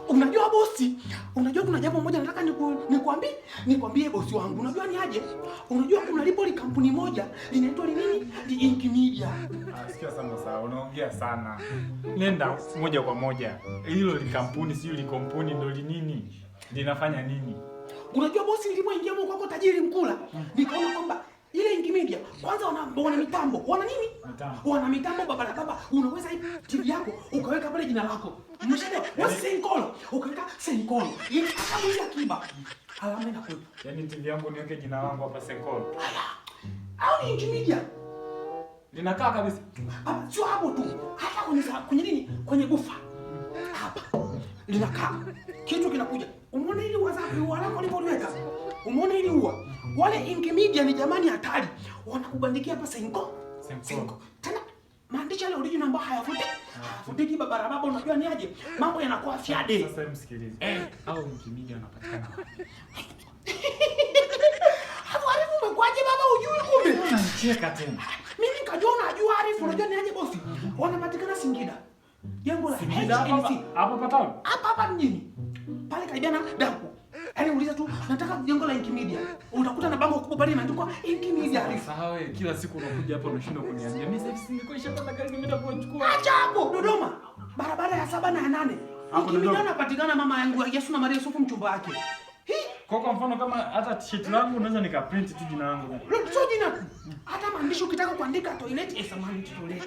Unajua bosi, unajua kuna jambo moja nataka nikwambie bosi wangu. Unajua ni aje? Unajua kuna lipo li kampuni moja linaitwa ni nini? Ni Inkimedia. Sikia sana sawa, unaongea sana. Nenda moja kwa moja. Hilo li kampuni sio li kampuni ndo li nini? Linafanya nini? Unajua bosi, nilipoingia huko kwako tajiri mkula, nikaona kwamba ile Inkimedia kwanza wana mitambo. Wana nini? Wana mitambo baba. Unaweza hii TV yako ukaweka pale jina lako. Umeshaelewa? Wewe Senkolo, ukaweka Senkolo. Ili hata mwizi akiba. Alama inakuwepo. Yaani TV yangu niweke jina langu hapa Senkolo. Au ni Inkimedia? Linakaa kabisa. Sio hapo tu. Hata kwenye nini? Kwenye bufa. Hapa. Linakaa. Kitu kinakuja. Umeona ile WhatsApp wala walipoliweka? Umeona ile huwa? Wale Inkimedia ni jamani hatari. Wanakubandikia hapa Senko. Tena maandishi yale original ambayo hayafuti. Futiki baba, unajua ni aje? Mambo yanakuwa fiade. Sasa msikilize. Au Inkimedia anapatikana wapi? Hapo Arifu umekwaje baba hujui kumbe? Unacheka tena. Mimi nikajua unajua Arifu, unajua ni aje bosi? Wanapatikana Singida. Jengo la HNC. Hapo patao? Hapa mjini. Pale karibia na dampo. Yaani uliza tu nataka jengo la Inkimedia. Utakuta na bango kubwa pale imeandikwa Inkimedia Arifu. Sasa wewe kila siku unakuja hapa unashindwa kuniambia. Mimi sasa hivi niko nishapata gari nimeenda kuchukua. Acha hapo Dodoma. Barabara ya 7 na ya 8. Inkimedia anapatikana mama yangu Yesu na Maria Yusufu mchumba wake. Kwa mfano kama hata t-shirt langu unaweza nikaprint tu jina langu. Sio jina. Hata maandishi ukitaka kuandika toilet, samani toilet.